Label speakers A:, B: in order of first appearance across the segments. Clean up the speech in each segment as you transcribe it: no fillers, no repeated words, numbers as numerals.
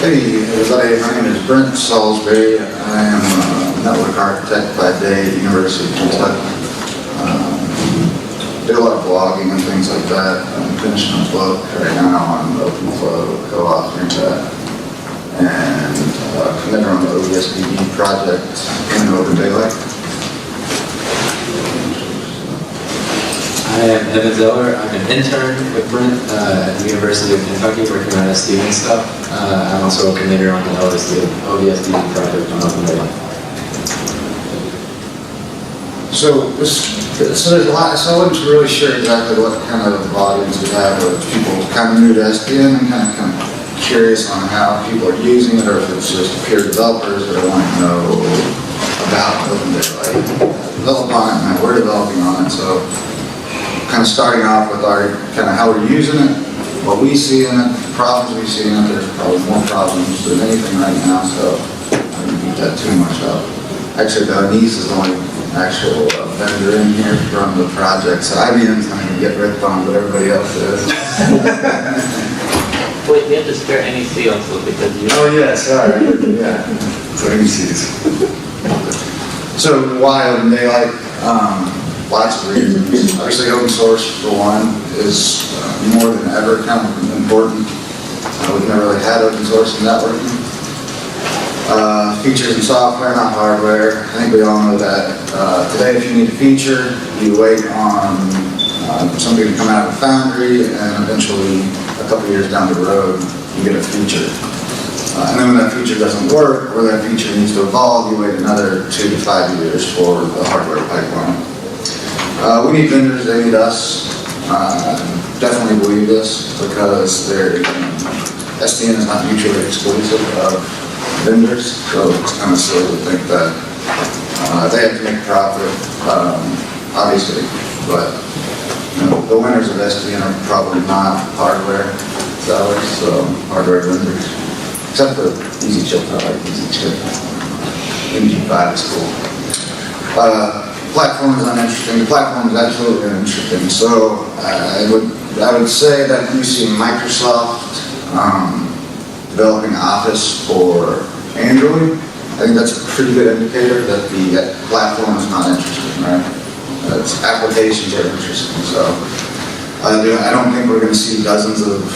A: Hey everybody, my name is Brent Salisbury. I am a network architect by day at University of Kentucky. Do a lot of blogging and things like that. I'm finishing a book right now on OpenFlow, co-authoring that, and committer on the OVSDB project in OpenDaylight.
B: I am Evan Zeller. I'm an intern with Brent at the University of Kentucky working on SDN stuff. I'm also a committer on the OVSDB project on OpenDaylight.
A: So there's a lot, so I wasn't really sure exactly what kind of audience we have, or people kind of new to SDN and kind of curious on how people are using it, or if it's just pure developers that want to know about OpenDaylight. Develop on it, and we're developing on it, so kind of starting off with our kind of how we're using it, what we see in it, problems we see in it. There's probably more problems than anything right now, so I don't beat that too much up. Actually, the niece is the only actual vendor in here from the project, so IBM's not going to get ripped on, but everybody else is.
C: Wait, we have to spare NEC also because you.
A: Oh yeah, sorry. Yeah. So NECs. So why OpenDaylight? Lots of reasons. Obviously, open source, for one, is more than ever kind of important. We've never really had open source in networking. Features and software, not hardware. I think we all know that. Today, if you need a feature, you wait on somebody to come out of a foundry, and eventually, a couple years down the road, you get a feature. And then when that feature doesn't work, or that feature needs to evolve, you wait another 2 to 5 years for the hardware pipeline. We need vendors, they need us. Definitely believe this because SDN is not mutually exclusive of vendors, so it's kind of silly to think that they have to make a profit, obviously, but the winners of SDN are probably not hardware sellers, so hardware vendors, except for Easy Chip. I like Easy Chip. MG5 is cool. Platform is uninteresting. The platform is absolutely uninteresting. So I would say that you see Microsoft developing Office for Android. I think that's a pretty good indicator that the platform is not interesting, right? Its applications are interesting. So I don't think we're going to see dozens of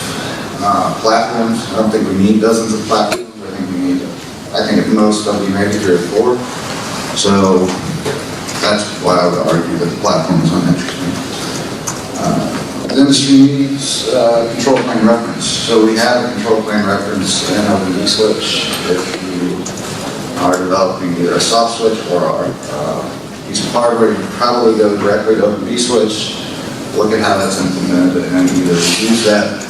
A: platforms. I don't think we need dozens of platforms. I think at most there'll be maybe 3 or 4. So that's why I would argue that the platform is uninteresting. The industry needs control plane reference. So we have a control plane reference in OpenSwitch. If you are developing either a soft switch or a piece of hardware, you probably go directly to OpenSwitch, look at how that's implemented, and either use that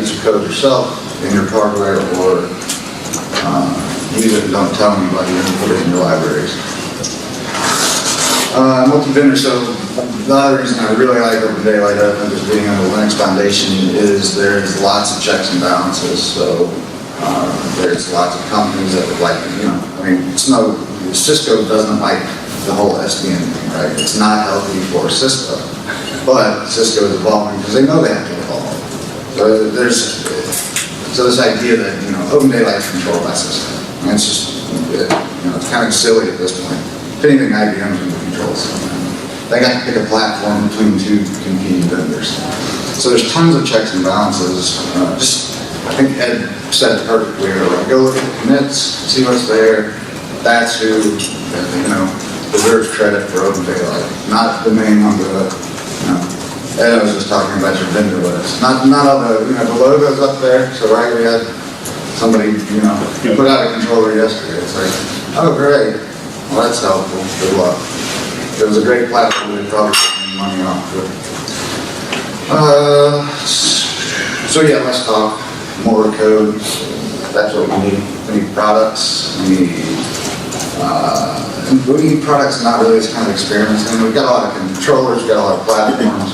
A: piece of code yourself in your hardware, or use it and don't tell anybody and put it in your libraries. Multi-vendor, so the other reason I really like OpenDaylight, other than just being on the Linux Foundation, is there's lots of checks and balances. So there's lots of companies that would like, Cisco doesn't like the whole SDN thing, right? It's not healthy for Cisco, but Cisco is evolving because they know they have to evolve. So so this idea that OpenDaylight is controlled by Cisco, and it's just it's kind of silly at this point. If anything, IBM's in the controls. They got to pick a platform between 2 competing vendors. So there's tons of checks and balances. I think Ed said it perfectly earlier. Go look at the commits, see what's there. That's who deserves credit for OpenDaylight, not the name on the. Ed was just talking about your vendor list. Not all the the logos up there. So right, we had somebody put out a controller yesterday. It's like, oh great. Well, that's helpful. Good luck. If it was a great platform, we'd probably get money off of it. So yeah, let's talk more code. That's what we need. We need products. We need products, not really this kind of experimenting. We've got a lot of controllers, we've got a lot of platforms.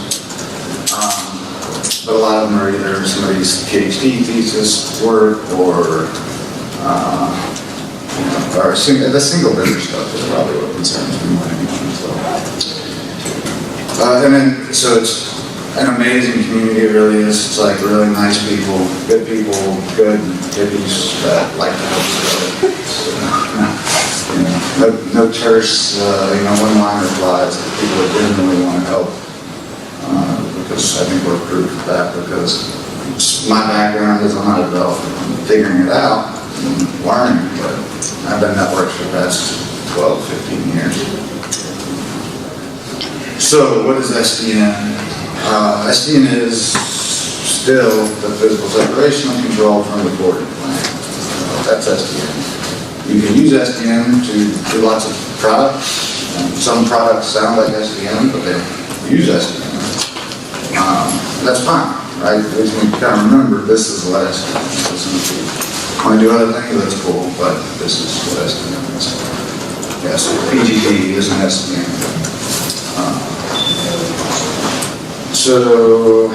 A: But a lot of them are either somebody's PhD thesis work or the single vendor stuff is probably what concerns me more than anything. So it's an amazing community, it really is. It's like really nice people, good hippies that like to help each other. So, you know, no terse, one-line replies. People that genuinely want to help. Because I think we're proof of that, because my background is I'm not a developer. I'm figuring it out and learning, but I've been networked for the past 12, 15 years. So what is SDN? SDN is still the physical separation of control from the boarding plan. That's SDN. You can use SDN to do lots of products. Some products sound like SDN, but they don't use SDN. That's fine, right? We kind of remember this is what SDN is. Want to do other things, that's cool, but this is what SDN is. Yes, PGP is an SDN. So,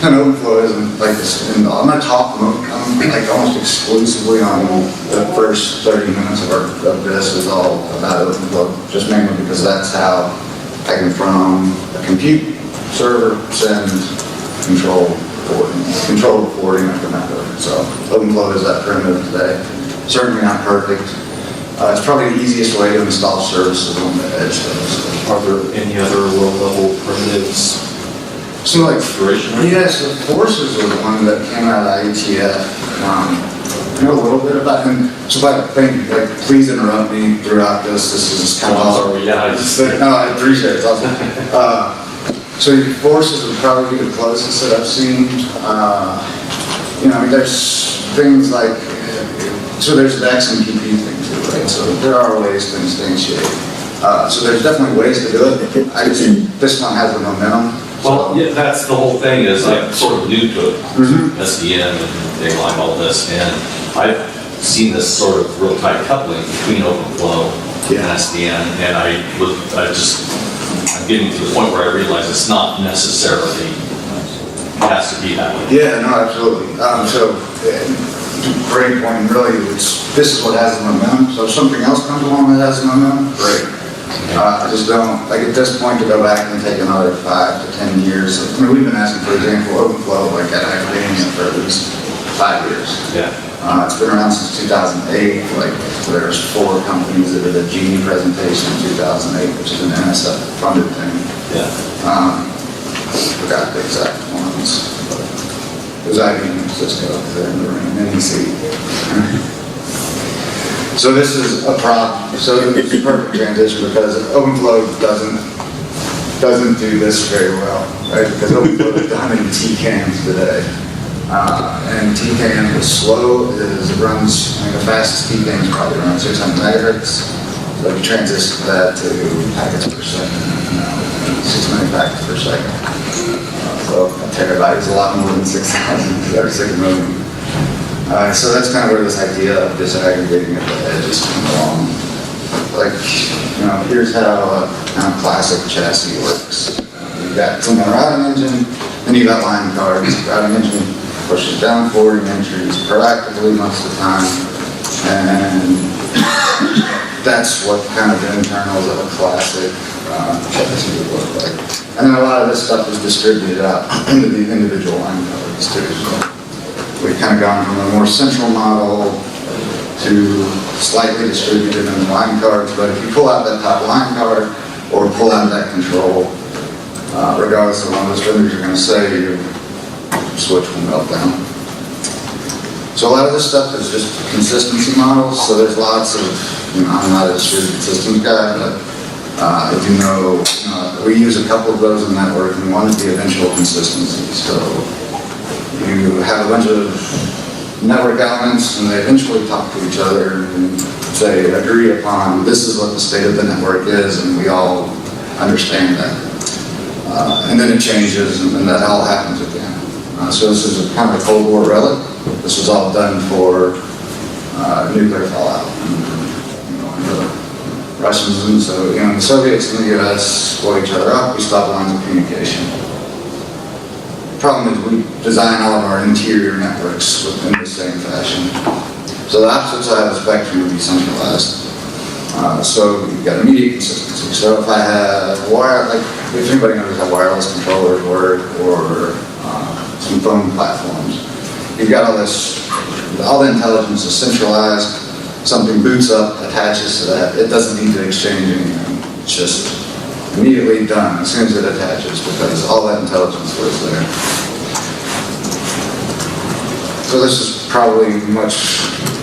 A: and OpenFlow isn't like this. I'm going to talk like almost exclusively on the first 30 minutes of this is all about OpenFlow, just mainly because that's how I can from a compute server send control forwarding of the network. So OpenFlow is that primitive today. Certainly not perfect. It's probably the easiest way to install services on the edge.
D: Are there any other low-level primitives?
A: So like, yes, the Forces was the one that came out of IETF. I know a little bit about him. So please interrupt me throughout this. This is kind of all. No, I appreciate it. It's awesome. So Forces would probably be the closest that I've seen. There's things like, so there's the XMPP thing too, right? So there are ways to instantiate. So there's definitely ways to do it. I just think this one has the momentum.
D: Well, yeah, that's the whole thing is I'm sort of new to it, SDN and Daylight, all this, and I've seen this sort of real tight coupling between OpenFlow and SDN, and I'm getting to the point where I realize it's not necessarily, it has to be that way.
A: Yeah, no, absolutely. Great point, really, this is what has the momentum, so if something else comes along that has the momentum, great. I just don't, like at this point, to go back and take another 5 to 10 years. We've been asking, for example, OpenFlow, like at academia for at least 5 years.
D: Yeah.
A: It's been around since 2008. Like there's 4 companies that did a Genie presentation in 2008, which is an NSF funded thing.
D: Yeah.
A: Forgot the exact ones. But it was IBM and Cisco, they're in the room, NEC. So this is a problem. So it's a perfect transition because OpenFlow doesn't do this very well, right? Because OpenFlow is done in TCAMs today. And TCAM is slow. It runs, the fastest TCAM is probably around 600 megahertz. So if you transition that to packets per second, 6 million packets per second. So a terabyte is a lot more than 6,000 or 6 million. So that's kind of where this idea of disaggregating at the edge is coming along. Like, here's how a kind of classic chassis works. You've got some routing engine, then you've got line cards. Routing engine pushes down forwarding entries proactively most of the time, and that's what kind of the internals of a classic chassis would look like. And then a lot of this stuff is distributed out into the individual line cards too. So we've kind of gone from a more central model to slightly distributed in the line cards, but if you pull out that top line card or pull out that control, regardless of what those vendors are going to say, your switch will melt down. So a lot of this stuff is just consistency models, so there's lots of, I'm not a distributed systems guy, but I do know, we use a couple of those in network, and one is the eventual consistency. So you have a bunch of network elements and they eventually talk to each other and say, agree upon this is what the state of the network is, and we all understand that. And then it changes and then that all happens again. So this is a kind of a Cold War relic. This was all done for nuclear fallout. The Russians and so, the Soviets and the US blow each other up, we stop lines of communication. The problem is we design all of our interior networks in the same fashion. So the opposite side of the spectrum would be centralized. So you've got immediate consistency. So if I have if anybody knows how wireless controllers work or some phone platforms, you've got all the intelligence is centralized. Something boots up, attaches to that. It doesn't need to exchange anything. It's just immediately done as soon as it attaches because all that intelligence lives there. So this is probably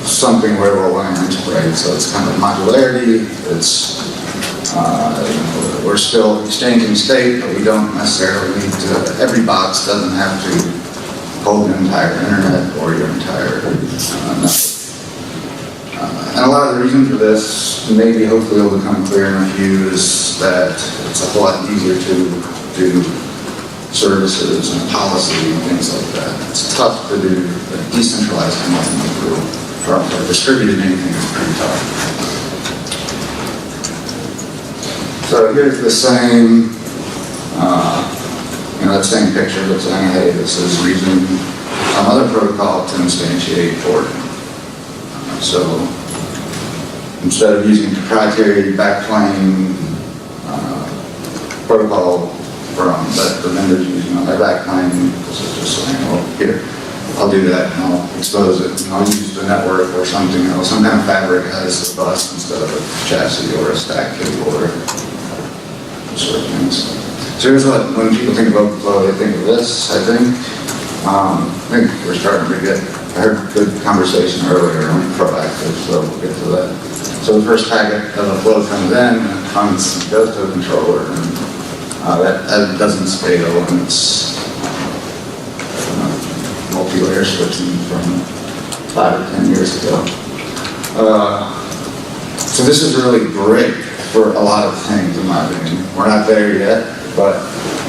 A: something where we'll learn, right? So it's kind of modularity. It's we're still exchanging state, but we don't necessarily need to. Every box doesn't have to hold the entire internet or your entire network. And a lot of the reason for this, maybe hopefully will become clear in a few, is that it's a whole lot easier to do services and policy and things like that. It's tough to do decentralized anything or distributed anything is pretty tough. So here's the same, that same picture, but saying, hey, this is using some other protocol to instantiate port. So instead of using proprietary backplane protocol that the vendor's using on their backplane, this is just saying, well, here, I'll do that and I'll expose it and I'll use the network or something else. Some kind of fabric has a bus instead of a chassis or a stack cable or sort of things. So here's when people think of OpenFlow, they think of this, I think. We're starting to I heard a good conversation earlier on proactive, so we'll get to that. So the first packet of the flow comes in and goes to a controller, and that doesn't scale, and it's multi-layer switching from 5 or 10 years ago. So this is really great for a lot of things, in my opinion. We're not there yet, but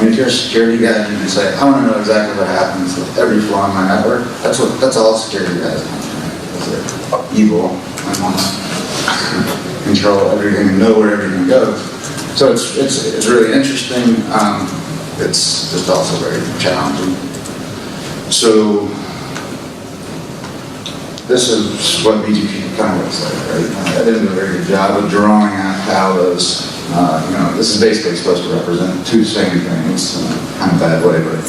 A: if you're a security guy, you can say, I want to know exactly what happens with every flow on my network. That's all security guys want, because they're evil and want to control everything and know where everything goes. So it's really interesting. It's just also very challenging. So this is what BGP kind of looks like, right? I didn't do a very good job of drawing out how those, this is basically supposed to represent two same things in a kind of bad way, but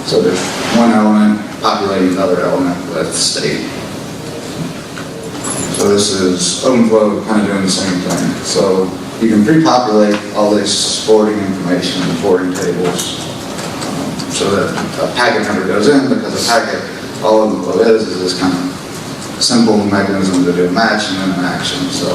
A: so there's one element populating another element with state. So this is OpenFlow kind of doing the same thing. So you can pre-populate all this forwarding information and forwarding tables so that a packet never goes in, because a packet, all OpenFlow is this kind of simple mechanism to do a match and then an action. So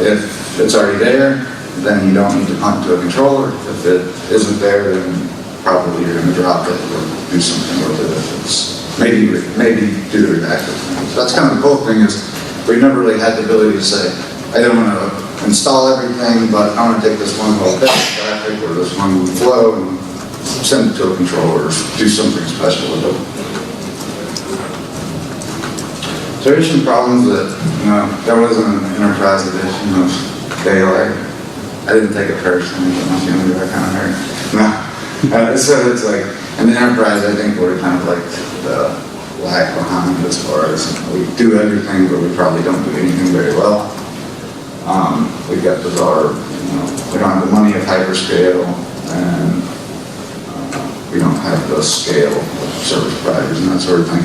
A: if it's already there, then you don't need to punt to a controller. If it isn't there, then probably you're going to drop it or do something with it. If it's maybe do the reactive thing. So that's kind of the cool thing, is we've never really had the ability to say, I don't want to install everything, but I want to take this one little bit of traffic or this one flow and send it to a controller or do something special with it. So there's some problems that, there wasn't an enterprise edition of Daylight. I didn't take it personally, but I'm feeling that kind of hurt. No. So it's like, in the enterprise, I think we're kind of like the lag behind as far as, we do everything, but we probably don't do anything very well. We've got bizarre, we don't have the money of hyperscale, and we don't have the scale of service providers and that sort of thing.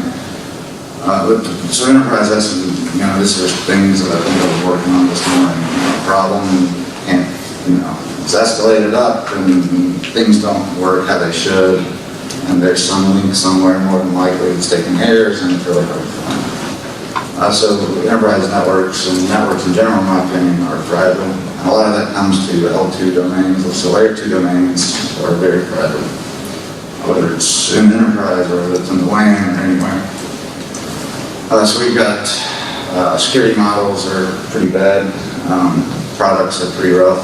A: So enterprise has some, this is things that I think I was working on this morning. Problem, can't, it's escalated up and things don't work how they should, and there's some link somewhere, more than likely it's taking errors, and it's really hard to find. So enterprise networks and networks in general, in my opinion, are fragile. And a lot of that comes to L2 domains. So layer 2 domains are very fragile, whether it's in enterprise or whether it's in the WAN or anywhere. So we've got security models are pretty bad. Products are pretty rough,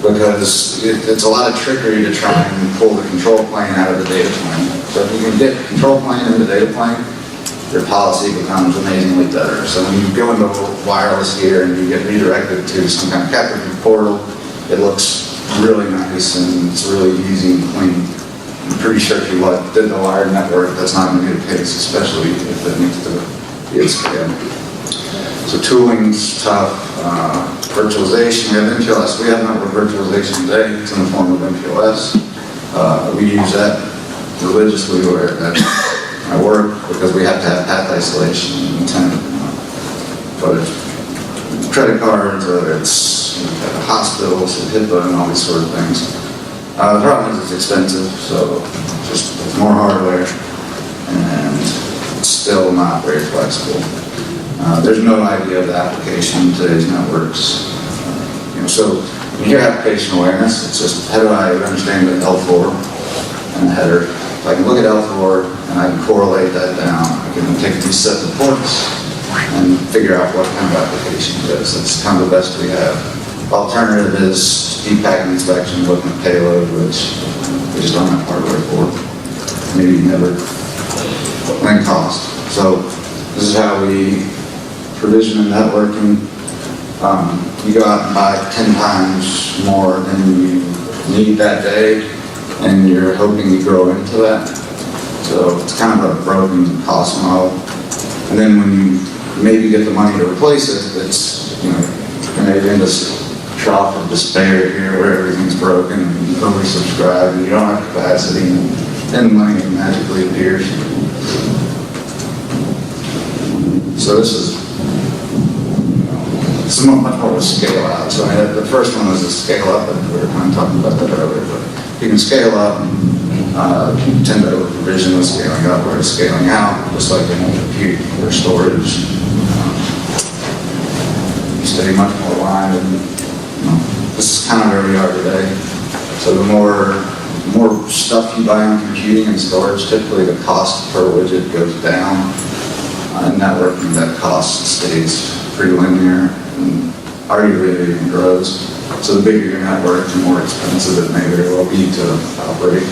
A: because it's a lot of trickery to try and pull the control plane out of the data plane. So if you can get control plane in the data plane, your policy becomes amazingly better. So when you go into wireless here and you get redirected to some kind of captive portal, it looks really nice and it's really easy and clean. I'm pretty sure if you did the wired network, that's not going to be the case, especially if it needs to be at scale. So tooling's tough. Virtualization, we have MPLS. We have network virtualization today. It's in the form of MPLS. We use that religiously at my work because we have to have path isolation and intent. But it's credit cards, whether it's hospitals, HIPAA, and all these sort of things. The problem is it's expensive, so it's more hardware, and it's still not very flexible. There's no idea of the application in today's networks. So when you hear application awareness, it's just how do I understand the L4 and the header. So I can look at L4 and I can correlate that down. I can take these sets of ports and figure out what kind of application it is. That's kind of the best we have. Alternative is deep packet inspection, looking at payload, which we just don't have hardware for. Maybe never. And cost. So this is how we provision and networking. You go out and buy 10 times more than you need that day, and you're hoping you grow into that. So it's kind of a broken cost model. And then when you maybe get the money to replace it, it's, maybe in this trough of despair here where everything's broken and oversubscribed and you don't have capacity and then money magically appears. So this is much more of a scale out. So the first one was a scale up, and we were kind of talking about that earlier. But you can scale up, you tend to over provision with scaling up, whereas scaling out, just like in compute or storage, you stay much more aligned. And this is kind of where we are today. So the more stuff you buy in computing and storage, typically the cost per widget goes down. In networking, that cost stays pretty linear and arguably it even grows. So the bigger your network, the more expensive it may very well be to operate.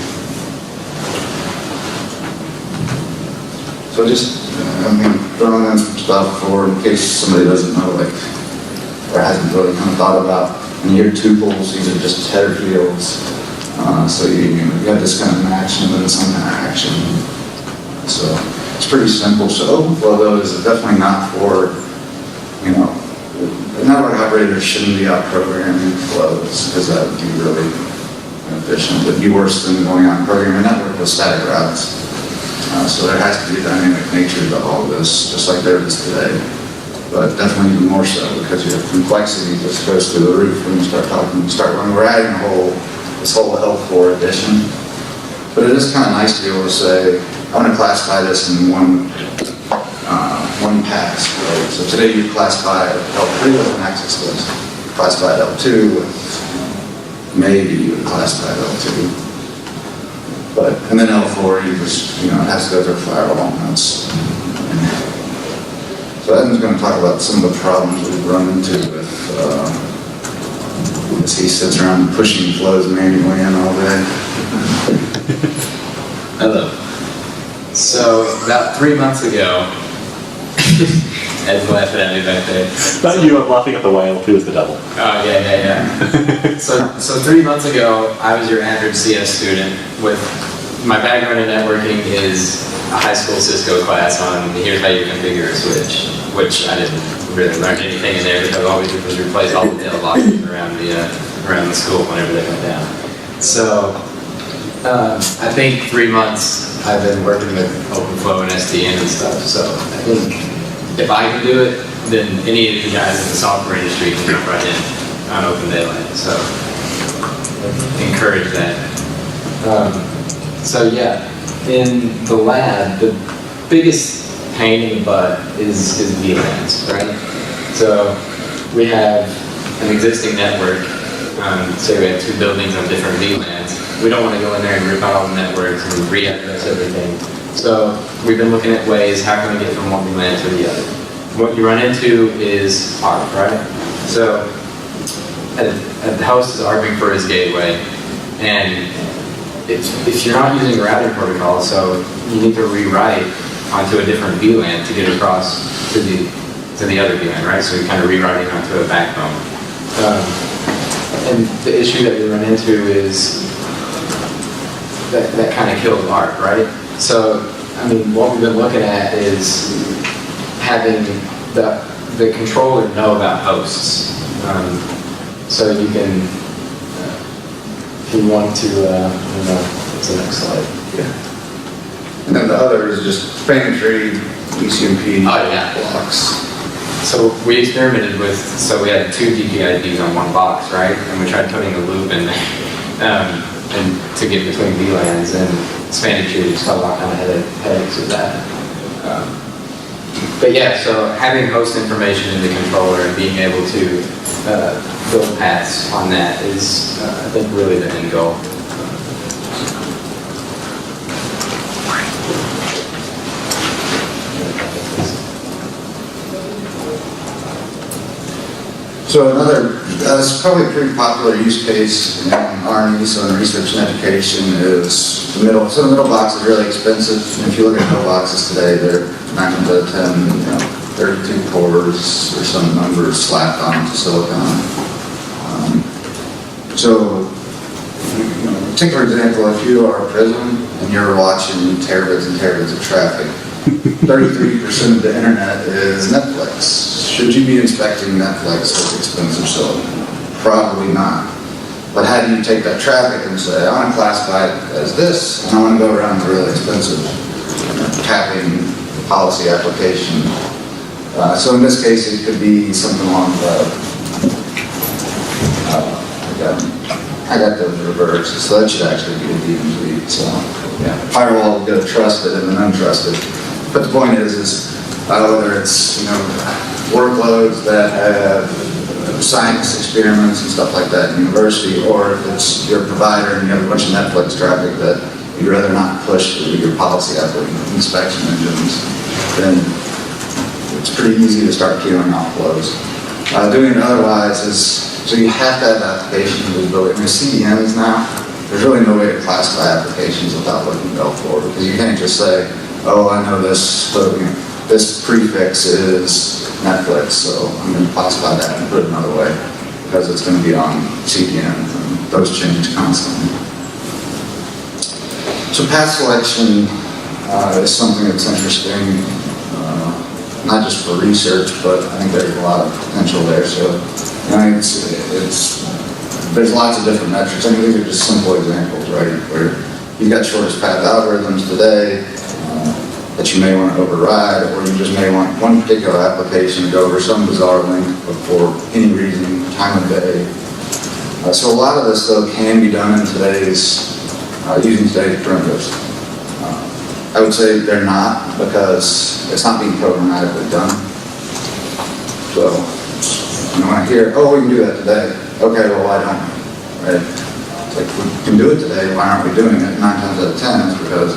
A: So just, throwing in some stuff for in case somebody doesn't know, or hasn't really kind of thought about. When you hear tuples, these are just header fields. So you have this kind of match and then some kind of action. So it's pretty simple. So OpenFlow though is definitely not for, the network operators shouldn't be out programming flows because that would be really inefficient. It would be worse than going on programming a network with static routes. So there has to be a dynamic nature to all of this, just like there is today. But definitely even more so because you have complexity that goes through the roof when you when we're adding this whole L4 addition. But it is kind of nice to be able to say, I want to classify this in one pass, right? So today you classify L3 with an access list, classify L2 with maybe you would classify L2. And then L4, you just, it has to go through a firewall. So Evan's going to talk about some of the problems we've run into with, as he sits around pushing flows manually in all day.
B: Hello. So about 3 months ago, Ed's laughing at me back there.
E: Not you, I'm laughing at the whale, who is the devil.
B: Oh, yeah. So 3 months ago, I was your average CS student with, my background in networking is a high school Cisco class on here's how you configure a switch, which I didn't really learn anything in there because all we did was replace all the mailboxes around the school whenever they went down. So I think 3 months I've been working with OpenFlow and SDN and stuff, so I think if I can do it, then any of the guys in the software industry can jump right in on OpenDaylight, so I encourage that. So yeah, in the lab, the biggest pain in the butt is VLANs, right? So we have an existing network, say we have 2 buildings on different VLANs. We don't want to go in there and rip out all the networks and re-address everything. So we've been looking at ways, how can we get from one VLAN to the other? What you run into is ARP, right? So the host is ARPing for his gateway, and if you're not using routing protocol, so you need to rewrite onto a different VLAN to get across to the other VLAN, right? So you're kind of rewriting onto a backbone. And the issue that we run into is that kind of kills ARP, right? So, what we've been looking at is having the controller know about hosts. So you can, if you want to, I don't know, what's the next slide?
A: Yeah. And then the other is just family tree, ECMP
B: Oh, yeah.
A: blocks.
B: So we experimented with, so we had 2 DPIPs on one box, right? And we tried putting a loop in there and to get between VLANs, and spanning tree just got a lot of headaches with that. But yeah, so having host information in the controller and being able to build paths on that is, I think, really the end goal.
A: So another, that's probably a pretty popular use case in R&D, so in research and education, is the middle. So the middle box is really expensive. And if you look at middle boxes today, they're 9 to 10, 32 cores or some numbers slapped onto silicon. So, take for example, if you are a prison and you're watching terabits and terabits of traffic, 33% of the internet is Netflix. Should you be inspecting Netflix with expensive silicon? Probably not. But how do you take that traffic and say, I want to classify it as this, and I want to go around the really expensive tapping policy application? So in this case, it could be something along the, I got those reversed, so that should actually be a DMZ. So yeah, firewall will go trusted and then untrusted. But the point is whether it's workloads that have science experiments and stuff like that in university, or if it's your provider and you have a bunch of Netflix traffic that you'd rather not push through your policy inspection engines, then it's pretty easy to start queuing off flows. Doing it otherwise is, so you have to have application visibility. I mean, CDNs now, there's really no way to classify applications without looking at L4, because you can't just say, oh, I know this, this prefix is Netflix, so I'm going to classify that and put it another way, because it's going to be on CDNs, and those change constantly. So path selection is something that's interesting, not just for research, but I think there's a lot of potential there. So, there's lots of different metrics. I mean, these are just simple examples, right? Where you've got shortest path algorithms today that you may want to override, or you just may want one particular application to go over some bizarre link for any reason, time of day. So a lot of this, though, can be done in today's, using today's primitives. I would say they're not, because it's not being programmatically done. So, when I hear, oh, we can do that today. Okay, well, why don't we? Right? It's like, we can do it today, why aren't we doing it? 9 times out of 10 is because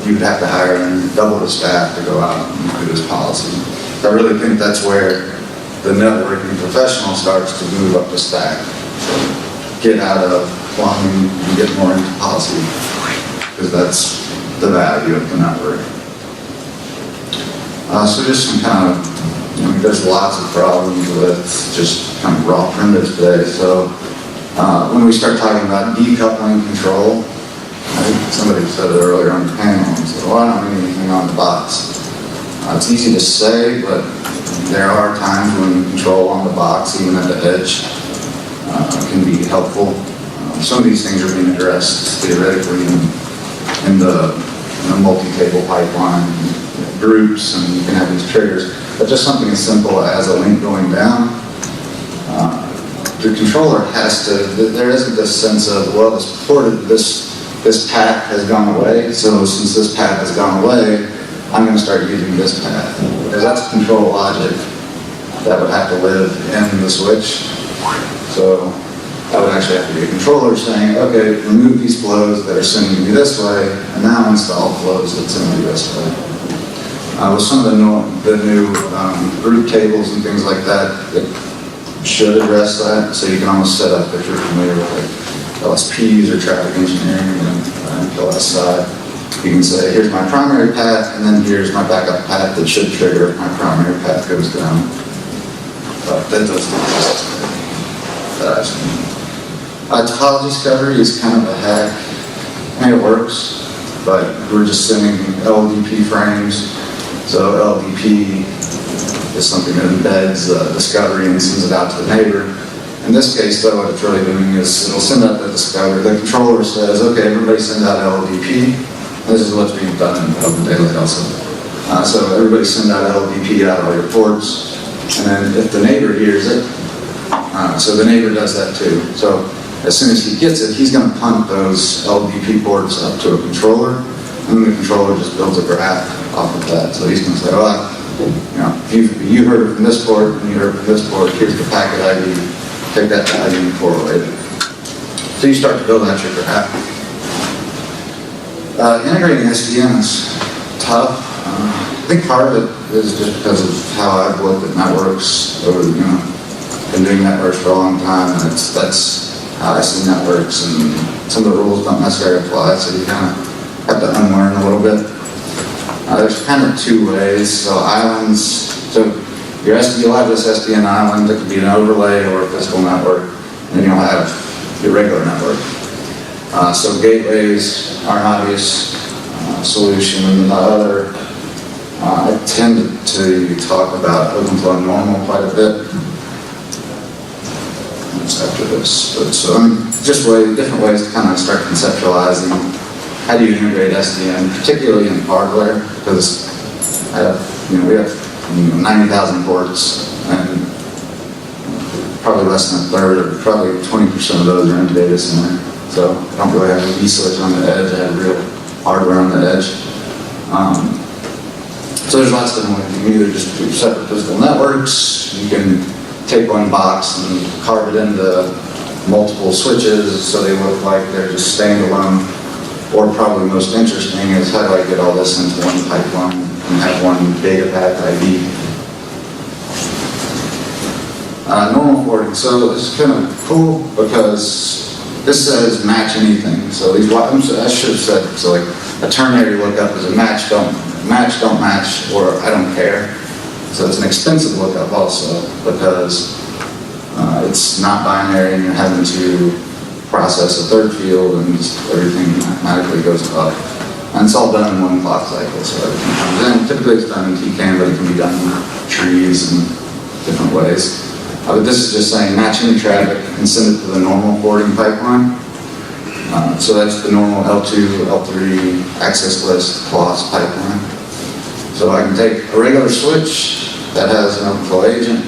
A: you would have to hire double the staff to go out and do this policy. I really think that's where the networking professional starts to move up the stack. So get out of plumbing and get more into policy, because that's the value of the network. So just some kind of, there's lots of problems with just kind of raw primitives today. So when we start talking about decoupling control, I think somebody said it earlier on the panel, and said, well, I don't need anything on the box. It's easy to say, but there are times when control on the box, even at the edge, can be helpful. Some of these things are being addressed theoretically in the multi-table pipeline groups, and you can have these triggers. But just something as simple as a link going down, the controller has to, there isn't this sense of, well, this path has gone away, so since this path has gone away, I'm going to start using this path. Because that's control logic that would have to live in the switch. So that would actually have to be a controller saying, okay, remove these flows that are sending me this way, and now install flows that send me this way. With some of the new group tables and things like that, it should address that. So you can almost set up, if you're familiar with like LSPs or traffic engineering and LSI, you can say, here's my primary path, and then here's my backup path that should trigger if my primary path goes down. But that doesn't exist that I've seen. Topology discovery is kind of a hack. I mean, it works, but we're just sending LDP frames. So LDP is something that embeds discovery and sends it out to the neighbor. In this case, though, what it's really doing is it'll send out the discovery. The controller says, okay, everybody send out LDP. This is what's being done in OpenDaylight also. So everybody send out LDP out of all your ports, and then if the neighbor hears it, so the neighbor does that too. So as soon as he gets it, he's going to punt those LDP ports up to a controller, and then the controller just builds a graph off of that. So he's going to say, oh, you heard it from this port, and you heard it from this port, here's the packet ID, take that value and correlate it. So you start to build out your graph. Integrating SDN is tough. I think part of it is just because of how I've looked at networks over, been doing networks for a long time, and that's how I see networks, and some of the rules don't necessarily apply, so you kind of have to unlearn a little bit. There's kind of two ways. So islands, so you'll have this SDN island that could be an overlay or a physical network, and then you'll have your regular network. So gateways are an obvious solution, and the other, I tend to talk about OpenFlow normal quite a bit. That's after this, but so just different ways to kind of start conceptualizing how do you integrate SDN, particularly in hardware, because we have 90,000 ports, and probably less than a third, or probably 20% of those are in the data center. So I don't really have a vSwitch on the edge. I have real hardware on the edge. So there's lots of different ways. You can either just do separate physical networks. You can take one box and carve it into multiple switches so they look like they're just standalone. Or probably most interesting is how do I get all this into one pipeline and have one data path ID. Normal forwarding. So this is kind of cool because this says match anything. So I should have said, so like a ternary lookup is a match, don't match, or I don't care. So it's an expensive lookup also because it's not binary and you're having to process a third field and just everything mathematically goes up. And it's all done in one clock cycle, so everything comes in. Typically it's done in TCAN, but it can be done in trees and different ways. But this is just saying match any traffic and send it to the normal forwarding pipeline. So that's the normal L2, L3 access list clause pipeline. So I can take a regular switch that has an OpenFlow agent,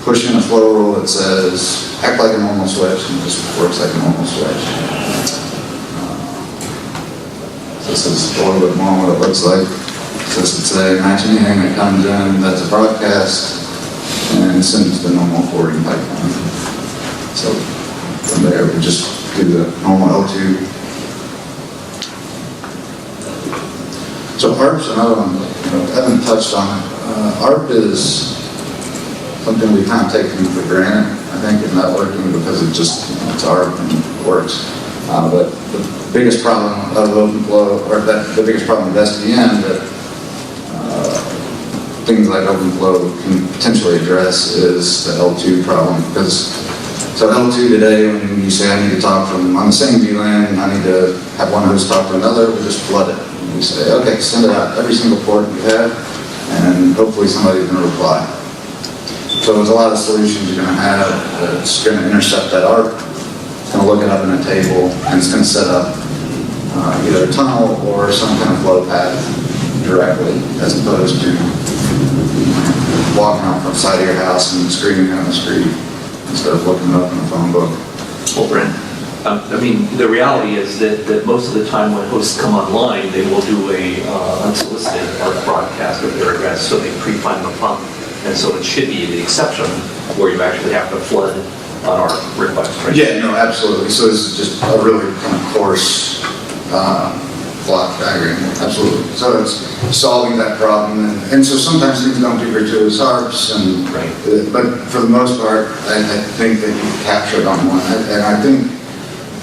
A: push in a flow rule that says act like a normal switch, and it just works like a normal switch. This is a little bit more what it looks like. So this would say match anything that comes in, that's a broadcast, and send it to the normal forwarding pipeline. So from there we just do the normal L2. So ARP's another one I haven't touched on it. ARP is something we kind of taken for granted, I think, in networking because it just, it's ARP and it works. But the biggest problem of OpenFlow, or the biggest problem with SDN that things like OpenFlow can potentially address is the L2 problem. Because, so L2 today, when you say I need to talk from on the same VLAN, I need to have one host talk to another, we just flood it. We say, okay, send it out every single port you have, and hopefully somebody's going to reply. So there's a lot of solutions you're going to have that's going to intercept that ARP. It's going to look it up in a table, and it's going to set up either a tunnel or some kind of flow path directly, as opposed to walking out from the side of your house and screaming down the street instead of looking it up in a phone book.
F: Well, Brent, I mean, the reality is that most of the time when hosts come online, they will do a unsolicited ARP broadcast of their address, so they pre-find the pump. And so it should be the exception where you actually have to flood on our request, right?
A: Yeah, no, absolutely. So this is just a really kind of coarse block diagram, absolutely. So it's solving that problem, and so sometimes things don't do gratuitous ARPs, and
F: right.
A: But for the most part, I think that you capture it on one, and I think,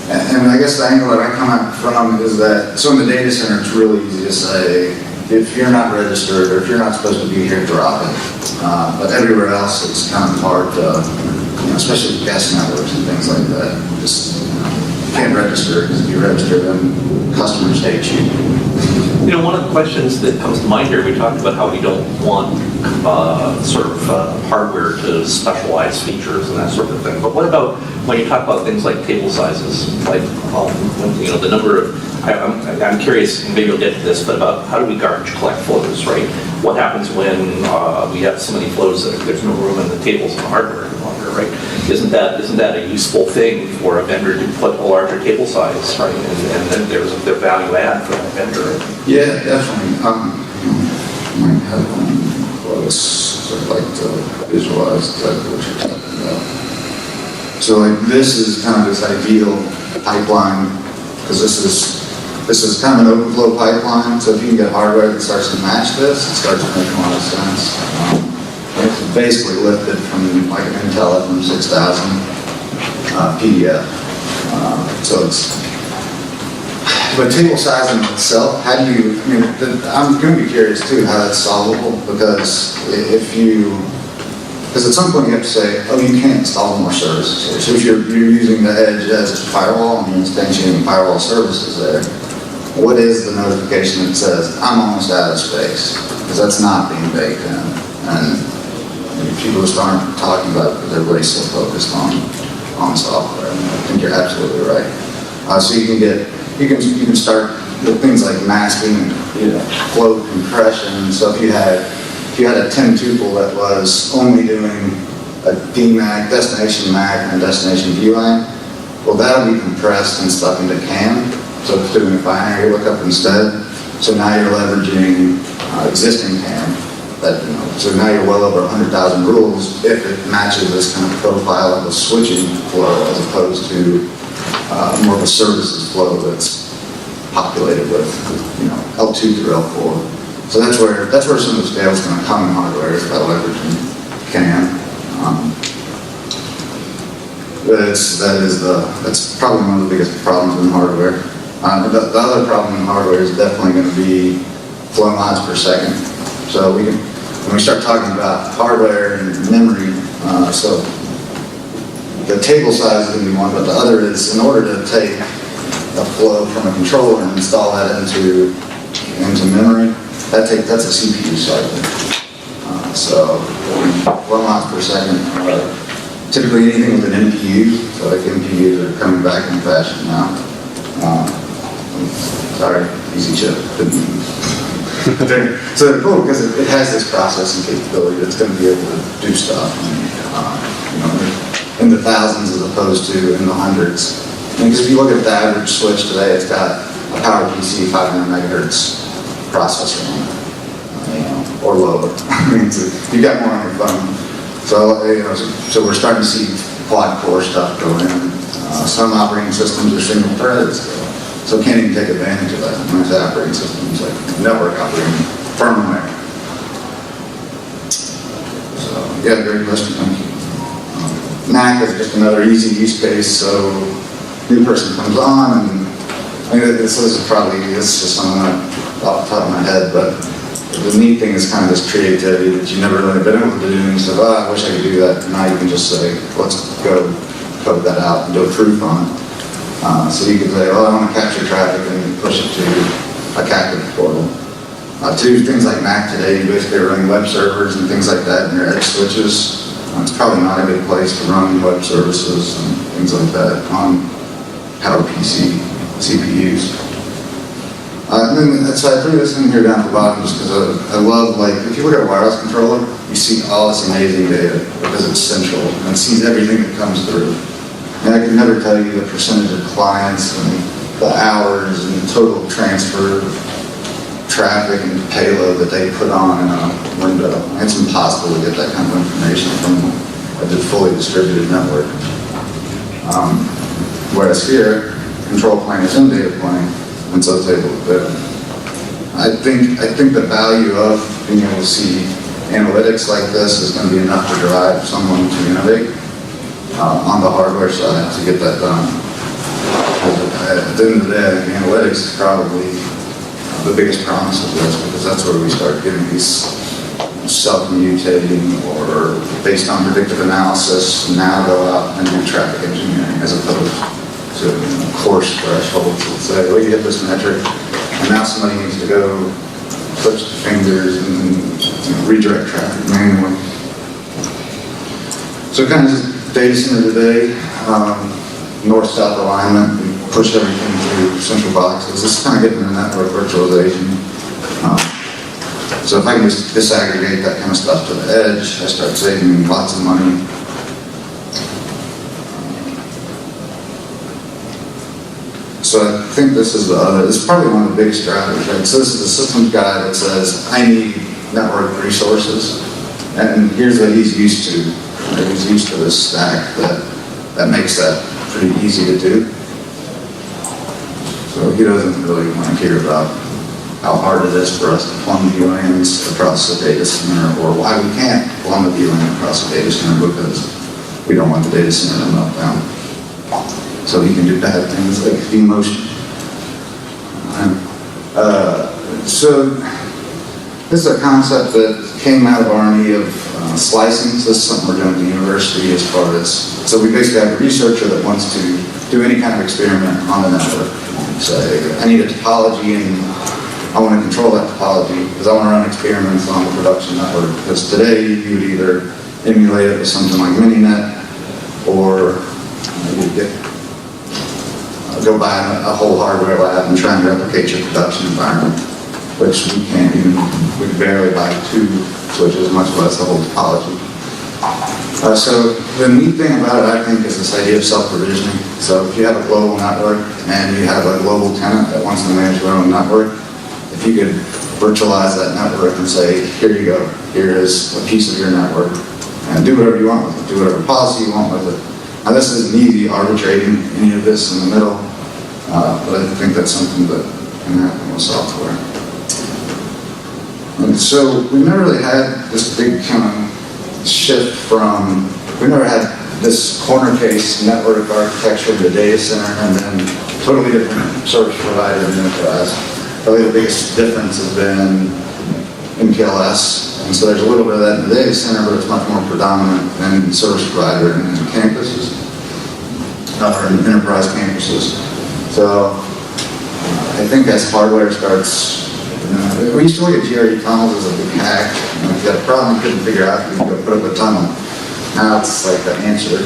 A: and I guess the angle that I come at from is that, so in the data center, it's really easy to say, if you're not registered, or if you're not supposed to be here, drop it. But everywhere else, it's kind of hard to, especially with gas networks and things like that, just, you can't register, because if you register, then customers hate you.
F: One of the questions that comes to mind here, we talked about how we don't want hardware to specialize features and that sort of thing. But what about when you talk about things like table sizes, like the number of? I'm curious, and maybe you'll get to this, but about how do we garbage collect flows, right? What happens when we have so many flows that there's no room in the tables and hardware any longer, right? Isn't that a useful thing for a vendor to put a larger table size, right? And then there's their value add for that vendor.
A: Yeah, definitely. Might have one close, so I'd like to visualize exactly what you're talking about. So like this is kind of this ideal pipeline, because this is kind of an open flow pipeline. So if you can get hardware that starts to match this, it starts to make a lot of sense. It's basically lifted from like an Intel FM6000 PDF. So it's. But table size in itself, how do you, I'm going to be curious too how that's solvable, because because at some point you have to say, oh, you can't install more services here. So if you're using the edge as a firewall and you're instantiating firewall services there, what is the notification that says, I'm almost out of space? Because that's not being baked in. And people just aren't talking about it because everybody's so focused on software. And I think you're absolutely right. So you can start with things like masking, flow compression. So if you had a 10 tuple that was only doing a DMAC, destination MAC, and destination VLAN, well, that'll be compressed and stuck into CAN. So it's doing a binary lookup instead. So now you're leveraging existing CAN. So now you're well over 100,000 rules if it matches this kind of profile of a switching flow as opposed to more of a services flow that's populated with L2 through L4. So that's where some of the scale is going to come in hardware, is by leveraging CAN. That's probably one of the biggest problems in hardware. The other problem in hardware is definitely going to be flow mods per second. So when we start talking about hardware and memory, so the table size is going to be one, but the other is, in order to take a flow from a controller and install that into memory, that's a CPU cycle. So flow mods per second are typically anything with an NPU, so like NPUs are coming back in fashion now. Sorry, easy chip. So they're cool because it has this processing capability that's going to be able to do stuff in the thousands as opposed to in the hundreds. Because if you look at the average switch today, it's got a PowerPC 500 megahertz processor on it, or lower. You've got more on your phone. So we're starting to see quad core stuff go in. Some operating systems are single threaded still. So can't even take advantage of that. When I say operating systems, like network operating firmware. So yeah, great question, thank you. NAC is just another easy use case. So new person comes on, and this is just something off the top of my head, but the neat thing is kind of this creativity that you've never really been able to do. And you say, oh, I wish I could do that. And now you can just say, let's go code that out and do a proof on it. So you can say, well, I want to capture traffic and push it to a captive portal. Two things like Mac today, you basically are running web servers and things like that in your edge switches. It's probably not a good place to run web services and things like that on PowerPC CPUs. And then so I threw this in here down at the bottom just because I love, like, if you look at a wireless controller, you see all this amazing data because it's central and it sees everything that comes through. And I can never tell you the percentage of clients and the hours and the total transfer traffic and payload that they put on in a window. It's impossible to get that kind of information from a fully distributed network. Whereas here, control plane is in data plane, and so it's able to do it. I think the value of being able to see analytics like this is going to be enough to drive someone to innovate on the hardware side to get that done. At the end of the day, I think analytics is probably the biggest promise of this, because that's where we start getting these self-mutating or based on predictive analysis now go out and do traffic engineering as opposed to coarse thresholds that say, well, you hit this metric, and now somebody needs to go touch the fingers and redirect traffic manually. So kind of just data center today, north-south alignment, we push everything through central boxes. This is kind of getting into network virtualization. So if I can just disaggregate that kind of stuff to the edge, I start saving lots of money. So I think this is probably one of the biggest drivers, right? So this is the systems guy that says, I need network resources, and here's what he's used to. Right? He's used to this stack that makes that pretty easy to do. So he doesn't really want to hear about how hard it is for us to plumb VLANs across the data center, or why we can't plumb a VLAN across the data center because we don't want the data center to melt down. So he can do bad things like demotion. So this is a concept that came out of R&D of slicing. So this is something we're doing at the university as far as, so we basically have a researcher that wants to do any kind of experiment on the network. Say, I need a topology and I want to control that topology because I want to run experiments on the production network. Because today you would either emulate it with something like Mininet, or you get go buy a whole hardware lab and try and replicate your production environment, which we can't even, we can barely buy 2 switches, much less the whole topology. So the neat thing about it, I think, is this idea of self-provisioning. So if you have a global network and you have a global tenant that wants to manage their own network, if you could virtualize that network and say, here you go, here is a piece of your network, and do whatever you want with it, do whatever policy you want with it. Now this isn't easy arbitrating any of this in the middle, but I think that's something that can happen with software. And so we never really had this big kind of shift from, we never had this corner case network architecture to data center and then totally different service provider and enterprise. Probably the biggest difference has been MPLS, and so there's a little bit of that in the data center, but it's much more predominant than service provider and campuses, or in enterprise campuses. So I think as hardware starts, we used to look at GRE tunnels as a big hack. If you had a problem you couldn't figure out, you could go put up a tunnel. Now it's like the answer.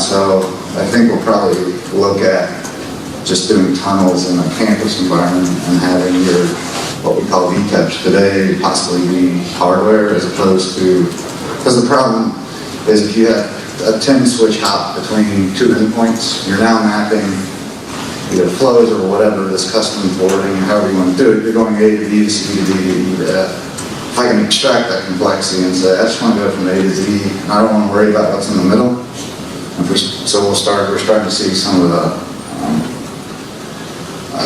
A: So I think we'll probably look at just doing tunnels in a campus environment and having your, what we call VTEPs today, possibly be hardware as opposed to, because the problem is if you have a 10 switch hop between 2 endpoints, you're now mapping either flows or whatever, this custom forwarding, however you want to do it, you're going A to B to C to D to E to F. If I can extract that complexity and say, I just want to go from A to Z, and I don't want to worry about what's in the middle. So we're starting to see some of the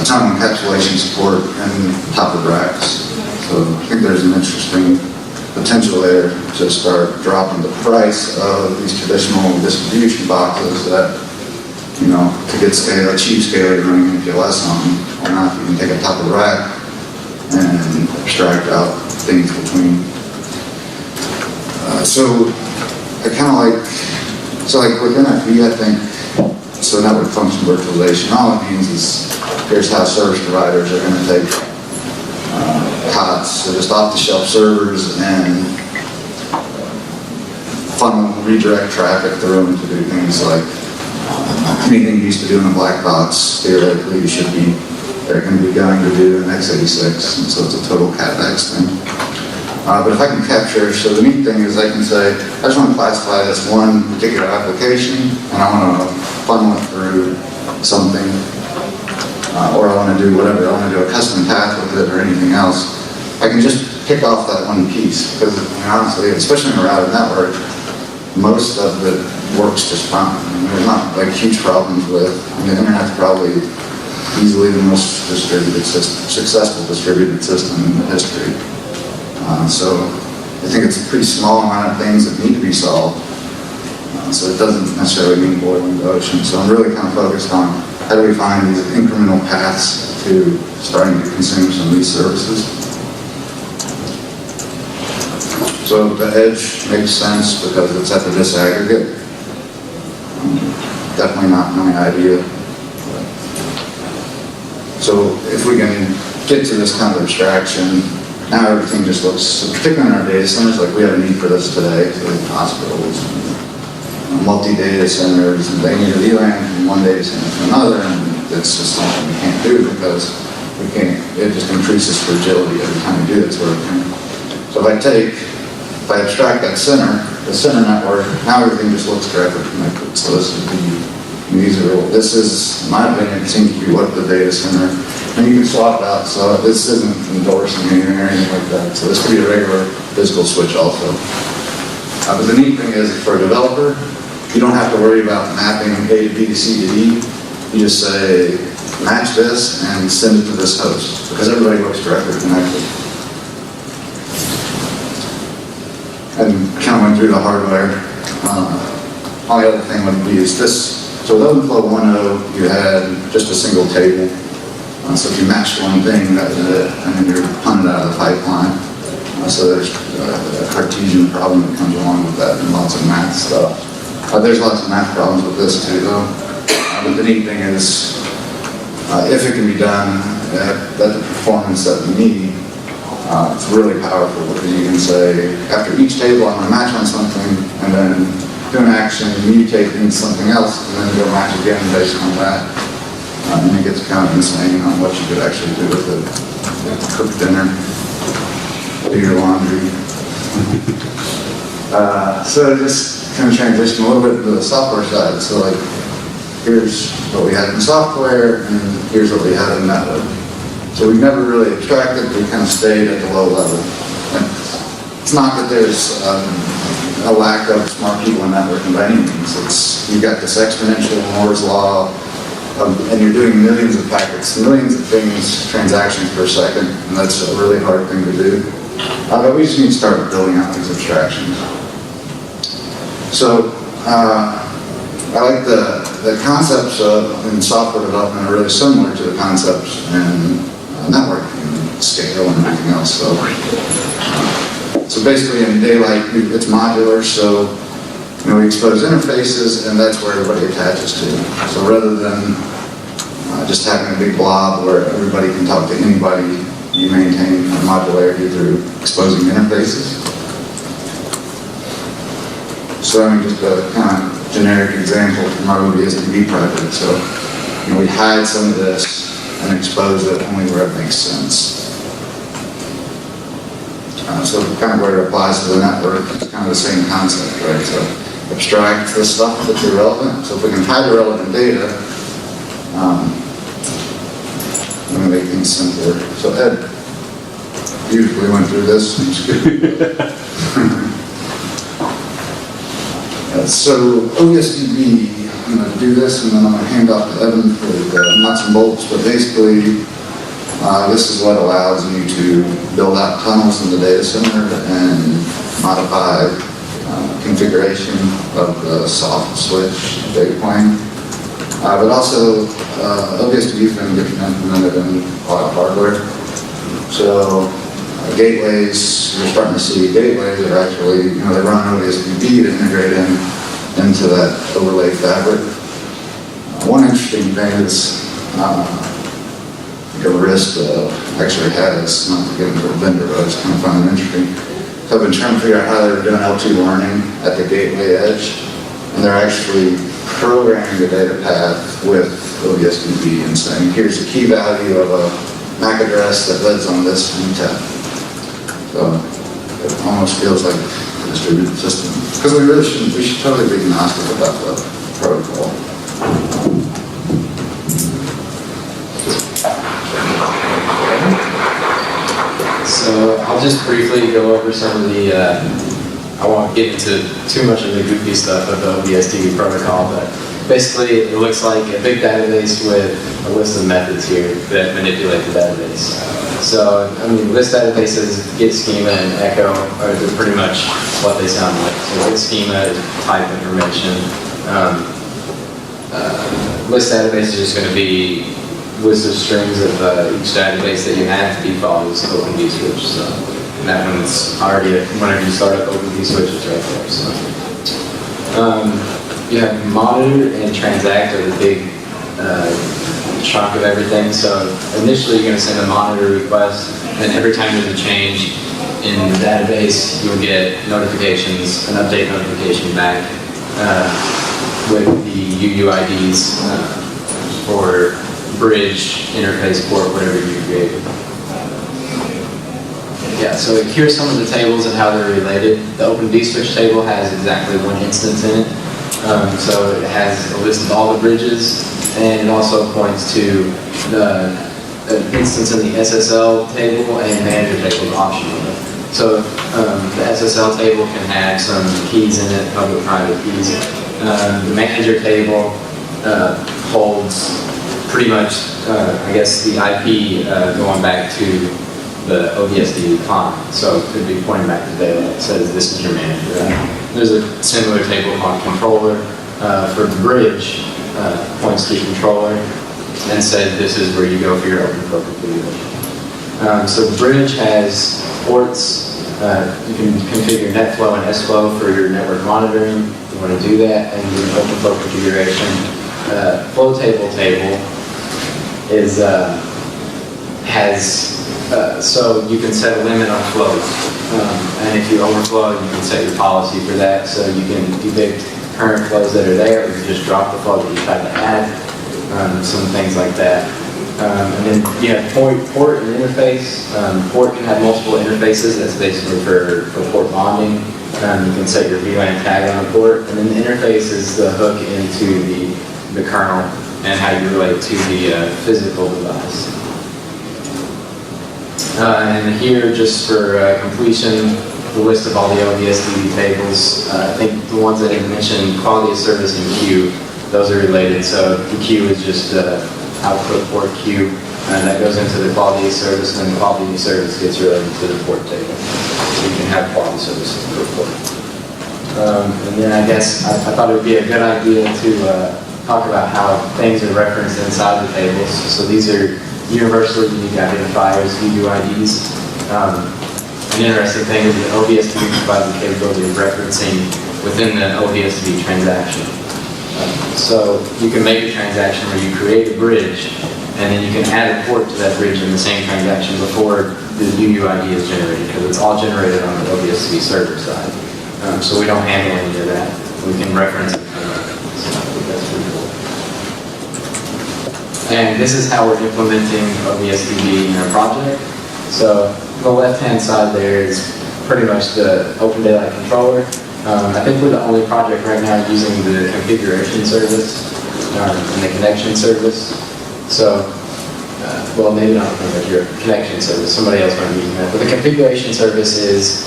A: tunnel encapsulation support and top of racks. So I think there's an interesting potential there to start dropping the price of these traditional distribution boxes that, you know, to get scale, achieve scale, you're running MPLS on, or not, you can take a top of rack and abstract out things between. So I kind of like, so like within FB, I think, so network function virtualization, all it means is here's how service providers are going to take COTS, so just off-the-shelf servers, and funnel, redirect traffic through them to do things like anything you used to do in a black box, theoretically you should be, they're going to be going to do in x86, and so it's a total CapEx thing. But if I can capture, so the neat thing is I can say, I just want to classify this one particular application, and I want to funnel it through something, or I want to do whatever, I want to do a custom path with it or anything else. I can just pick off that one piece, because honestly, especially in a routed network, most of it works just fine. I mean, there's not like huge problems with, the internet's probably easily the most distributed system, successful distributed system in history. So I think it's a pretty small amount of things that need to be solved. So it doesn't necessarily mean boiling the ocean. So I'm really kind of focused on how do we find these incremental paths to starting to consume some of these services. So the edge makes sense because it's at the disaggregate. Definitely not my idea. So So if we can get to this kind of abstraction, now everything just looks, particularly in our data centers, like we have a need for this today, so in hospitals, multi-data centers, and they need a VLAN from one data center to another, and it's just something we can't do because we can't, it just increases fragility every time we do that sort of thing. So if I abstract that center, the center network, now everything just looks directly connected. So this would be, this is, in my opinion, it seems to be what the data center, and you can swap out, so this isn't endorsing anything or anything like that. So this could be a regular physical switch also. But the neat thing is, for a developer, you don't have to worry about mapping A to B to C to D. You just say, match this and send it to this host, because everybody works directly connected. And kind of went through the hardware. Only other thing would be is this. So with OpenFlow 1.0, you had just a single table. So if you matched one thing, that was it, and then you're punted out of the pipeline. So there's a Cartesian problem that comes along with that, and lots of math stuff. There's lots of math problems with this too, though. But the neat thing is, if it can be done at the performance that we need, it's really powerful because you can say, after each table, I'm going to match on something, and then do an action, mutate into something else, and then go match again based on that. And it gets kind of insane on what you could actually do with it. You have to cook dinner, do your laundry. So just kind of transition a little bit to the software side. So like, here's what we had in software, and here's what we had in network. So we never really abstracted, we kind of stayed at the low level. And it's not that there's a lack of smart people in networking by any means. You've got this exponential Moore's law, and you're doing millions of packets, millions of things, transactions per second, and that's a really hard thing to do. But we just need to start building out these abstractions. So I like the concepts in software development are really similar to the concepts in networking, scale, and everything else. So basically in Daylight, it's modular, so we expose interfaces, and that's where everybody attaches to. So rather than just having a big blob where everybody can talk to anybody, you maintain modularity through exposing interfaces. So I mean, just a kind of generic example from our OVSDB project. So we hide some of this and expose it only where it makes sense. So kind of where it applies to the network, it's kind of the same concept, right? So abstract the stuff that's irrelevant. So if we can hide irrelevant data, we're going to make things simpler. So Ed beautifully went through this. So OVSDB, I'm going to do this, and then I'm going to hand off to Evan for the nuts and bolts. But basically, this is what allows you to build out tunnels in the data center and modify configuration of the soft switch data plane. But also, OVSDB has been getting implemented in a lot of hardware. So gateways, you're starting to see gateways are actually, they run OVSDB to integrate into that overlay fabric. One interesting thing is, Arista actually has, not to get into a vendor, but I just kind of find it interesting. So I've been trying to figure out how they're doing L2 learning at the gateway edge, and they're actually programming the data path with OVSDB and saying, here's the key value of a MAC address that lives on this tab. So it almost feels like a distributed system. Because we should totally be agnostic about the protocol.
B: So I'll just briefly go over some of the, I won't get into too much of the goofy stuff of the OVSDB protocol, but basically it looks like a big database with a list of methods here that manipulate the database. So, I mean, list databases, get schema and echo are pretty much what they sound like. So get schema is type information. List database is just going to be list of strings of each database that you have. Default is Open vSwitch. So and that one's already, whenever you start up Open vSwitch, it's right there. So you have monitor and transact are the big chunk of everything. So initially you're going to send a monitor request, and every time there's a change in the database, you'll get notifications, an update notification back with the UUIDs for bridge, interface port, whatever you created. Yeah, so here's some of the tables and how they're related. The Open vSwitch table has exactly one instance in it. So it has a list of all the bridges, and it also points to the instance in the SSL table and manager table optional. So the SSL table can have some keys in it, public-private keys. The manager table holds pretty much, I guess, the IP going back to the OVSDB client. So it could be pointing back to daylight. It says this is your manager. There's a similar table called controller for the bridge, points to controller, and said this is where you go for your OpenFlow configuration. So the bridge has ports. You can configure NetFlow and SFlow for your network monitoring. You want to do that, and your OpenFlow configuration. Flow table is so you can set a limit on flows, and if you overflow, you can set your policy for that. So you can evict current flows that are there, or you just drop the flow that you tried to add. Some things like that. And then you have port and interface. Port can have multiple interfaces. That's basically for port bonding. You can set your VLAN tag on a port. And then the interface is the hook into the kernel and how you relate to the physical device. And here, just for completion, the list of all the OVSDB tables. I think the ones that I mentioned, quality of service and queue, those are related. So the queue is just output port queue, and that goes into the quality of service, and the quality of service gets related to the port table. So you can have quality service per port. And then I guess I thought it would be a good idea to talk about how things are referenced inside the tables. So these are universally unique identifiers, UUIDs. An interesting thing is that OVSDB provides the capability of referencing within the OVSDB transaction. So you can make a transaction where you create a bridge, and then you can add a port to that bridge in the same transaction before the UUID is generated, because it's all generated on the OVSDB server side. So we don't handle any of that. We can reference it. So I think that's pretty cool. And this is how we're implementing OVSDB in our project. So the left-hand side there is pretty much the OpenDaylight controller. I think we're the only project right now using the configuration service and the connection service. So, well, maybe not your connection service. Somebody else might be using that. But the configuration service is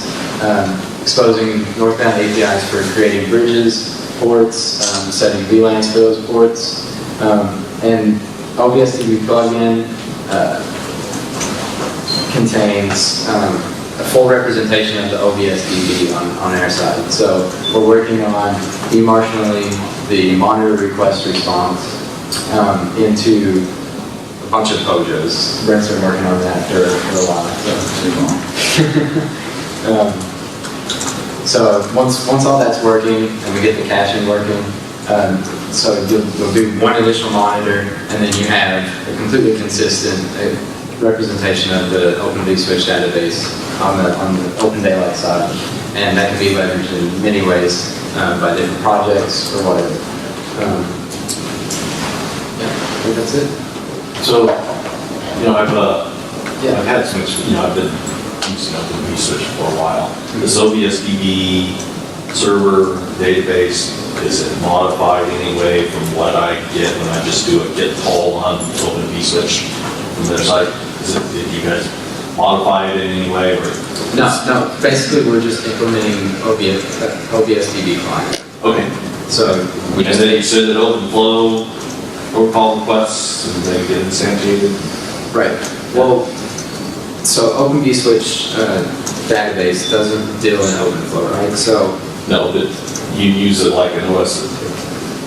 B: exposing northbound APIs for creating bridges, ports, setting VLANs for those ports, and OVSDB plugin contains a full representation of the OVSDB on our side. So we're working on demarshalling the monitor request response into a bunch of POJOs. Brent's been working on that for a while. So once all that's working and we get the caching working, so you'll do one additional monitor, and then you have a completely consistent representation of the Open vSwitch database on the OpenDaylight side, and that can be leveraged in many ways by different projects or whatever. Yeah, I think that's it.
D: So, I've had some, I've been using Open vSwitch for a while. This OVSDB server database, is it modified anyway from what I get when I just do a git pull on Open vSwitch from their site? Did you guys modify it in any way, or?
B: No. Basically, we're just implementing OVSDB client.
D: Okay.
B: So we just
D: and then you said that OpenFlow protocol requests and they get instantiated.
B: Right. Well, so Open vSwitch database doesn't deal in OpenFlow, right? So
D: No, but you use it like an OS.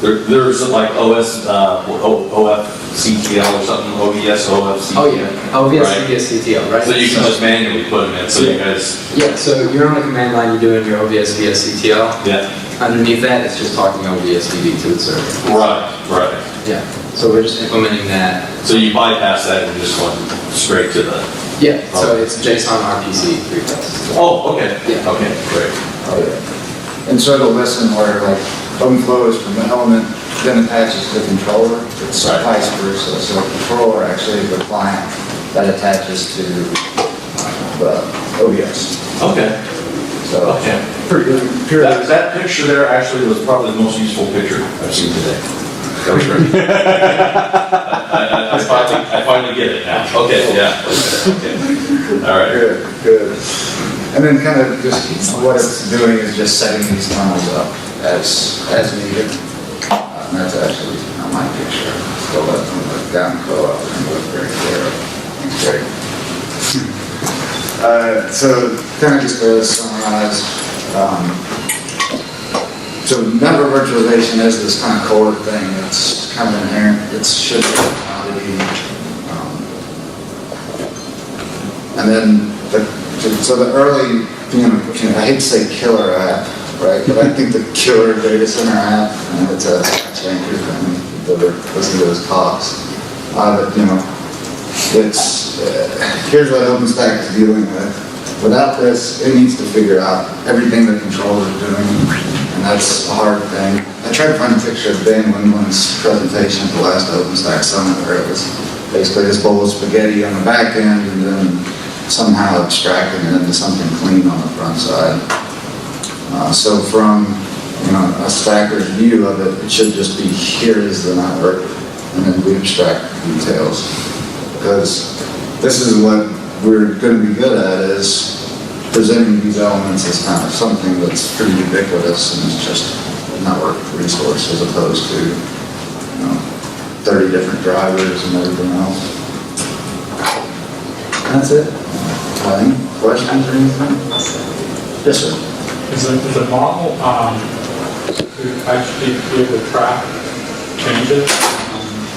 D: There's like OFCTL or something, OVSCTL.
B: oh yeah, OVSDB right?
D: So you can just manually put them in, so you guys.
B: Yeah, so you're on a command line, you're doing your OVSDB.
D: Yeah.
B: Underneath that, it's just talking OVSDB to the server.
D: Right.
B: Yeah. So we're just implementing that.
D: So you bypass that and you just went straight to the,
B: Yeah, so it's JSON RPC request.
D: oh, okay.
B: Yeah.
D: Okay, great.
A: And so it'll listen where like OpenFlow is from the element, then attaches to the controller. It's
D: Right.
A: vice versa. So the controller actually is the client that attaches to the OVS.
D: Okay,
A: So
D: okay.
A: pure.
D: That picture there actually was probably the most useful picture I've seen today. That was great. I finally get it now. Okay, yeah. Okay. All right.
A: Good. And then kind of just what it's doing is just setting these tunnels up as needed. And that's actually not my picture. So let them look down co-op and look very clear. It's great. So kind of just to summarize, so network virtualization is this kind of core thing. It's kind of inherent. It should be a commodity. And then so the early, I hate to say killer app, right? But I think the killer data center app, and it's a changes and listen to those talks. But it's here's what OpenStack is dealing with. Without this, it needs to figure out everything the controller is doing, and that's a hard thing. I tried to find a picture of Dan Windland's presentation at the last OpenStack Summit where it was basically this bowl of spaghetti on the back end and then somehow abstracting it into something clean on the front side. So from a stacker's view of it, it should just be here is the network, and then we abstract the details. Because this is what we're going to be good at, is presenting these elements as kind of something that's pretty ubiquitous and it's just a network resource as opposed to 30 different drivers and everything else. That's it. Any questions or anything? Yes, sir.
G: Is the model to actually be able to track changes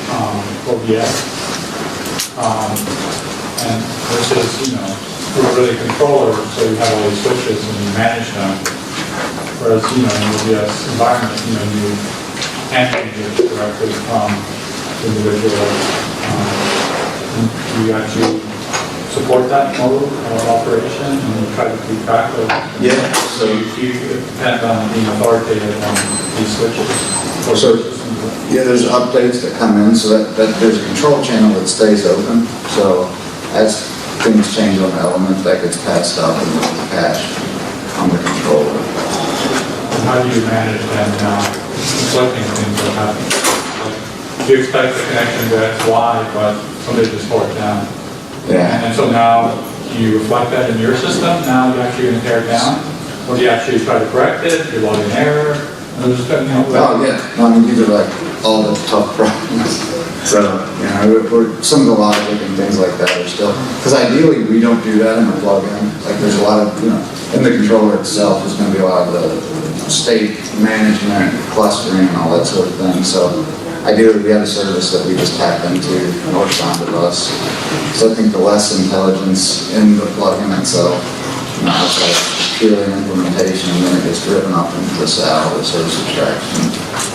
G: on OVS and versus, you're really a controller, so you have all these switches and you manage them. Whereas, in the OVS environment, you can't change it directly from individual. Do you actually support that mode of operation and try to keep track of?
A: Yeah.
G: So you depend on being authoritative on these switches?
A: Yeah, there's updates that come in, so that there's a control channel that stays open. So as things change on the element, that gets passed up into the cache on the controller.
G: And how do you manage then conflicting things that happen? Like, do you expect the connection to XY, but somebody just tore it down?
A: Yeah.
G: And so now, do you reflect that in your system? Now you're actually going to tear it down? Or do you actually try to correct it? You log an error? And there's
A: Oh yeah, no, I mean these are like all the tough problems. So we're, some of the logic and things like that are still, because ideally we don't do that in the plugin. Like there's a lot of in the controller itself there's going to be a lot of the state management, clustering, and all that sort of thing. So ideally we have a service that we just tap into northbound of us. So I think the less intelligence in the plugin itself, outside purely implementation, and then it gets driven up into the SAL, the service abstraction,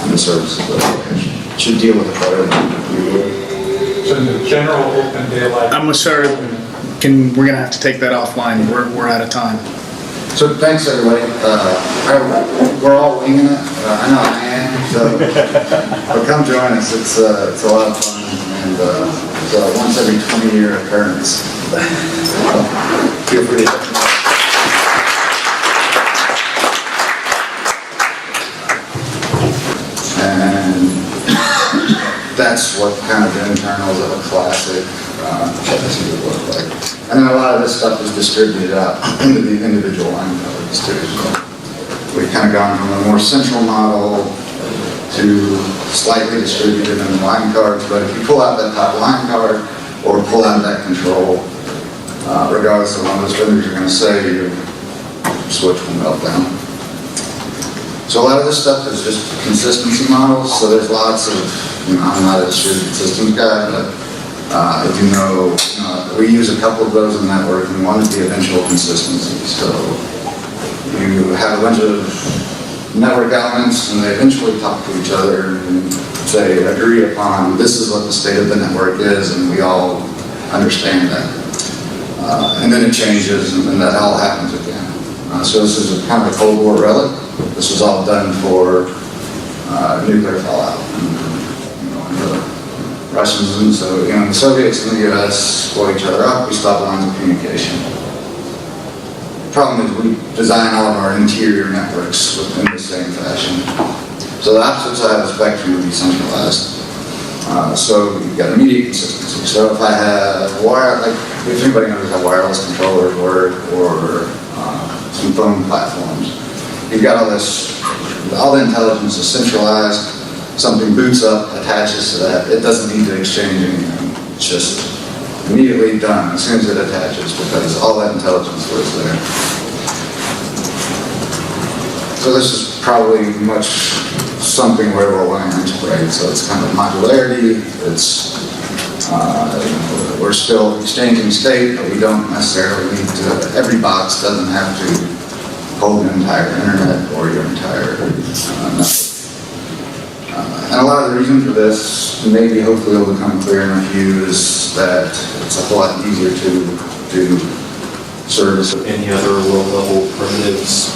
A: and the services that should deal with it better than we would.
G: So in the general OpenDaylight.
H: I'm sorry, we're gonna have to take that offline. We're out of time.
A: So thanks everybody. We're all winging it. I know I am. So but come join us. It's a lot of fun, and it's a once every 20-year occurrence. Feel free to. And that's what kind of the internals of a classic chassis would look like. And then a lot of this stuff is distributed out into the individual line codes too. So we've kind of gone from a more central model to slightly distributed in the line cards, but if you pull out that top line card or pull out that control, regardless of what those vendors are going to say, your switch will melt down. So a lot of this stuff is just consistency models, so there's lots of, I'm not a distributed systems guy, but if you know, we use a couple of those in networking. One is the eventual consistency. So you have a bunch of network elements and they eventually talk to each other, and say, agree upon, this is what the state of the network is, and we all understand that. And then it changes, and then that all happens again. So this is a kind of a Cold War relic. This was all done for nuclear fallout. And the Russians, and so, the Soviets and the US blow each other up, we stop lines of communication. The problem is we design all of our interior networks within the same fashion. So the opposite side of the spectrum would be centralized. So you've got immediate consistency. So if I have if anybody knows how wireless controllers work, or some phone platforms, you've got all the intelligence is centralized. Something boots up, attaches to that. It doesn't need to exchange anything. It's just immediately done as soon as it attaches, because all that intelligence lives there. So this is probably something where we'll land, right? So it's kind of modularity. It's we're still exchanging state, but we don't necessarily need to. Every box doesn't have to hold your entire internet or your entire network. And a lot of the reason for this, maybe hopefully will become clear in a few, is that it's a whole lot easier to do service.
E: Any other low-level primitives?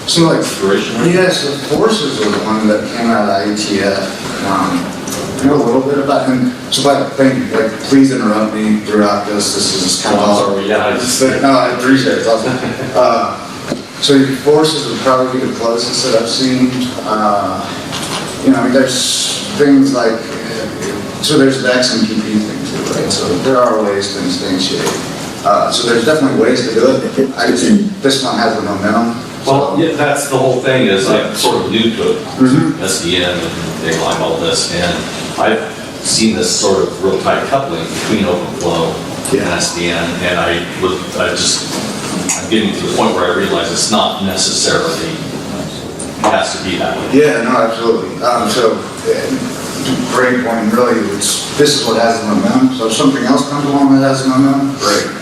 A: So like,
E: Configuration?
A: yes, the Forces was one that came out of IETF. I know a little bit about him. So please interrupt me throughout this. This is kind of all.
E: Yeah, I just
A: No, I appreciate it. It's awesome. So your Forces would probably be the closest that I've seen. There's things like, so there's the XMPP thing too, right? So there are ways to instantiate. So there's definitely ways to do it. I just think this one has the momentum.
D: Well, yeah, that's the whole thing, is I'm sort of new to it, SDN and Daylight, all this, and I've seen this sort of real tight coupling between OpenFlow and SDN, and I'm getting to the point where I realize it's not necessarily, it has to be that way.
A: Yeah, no, absolutely. Great point. Really, this is what has the momentum. So if something else comes along that has the momentum, great.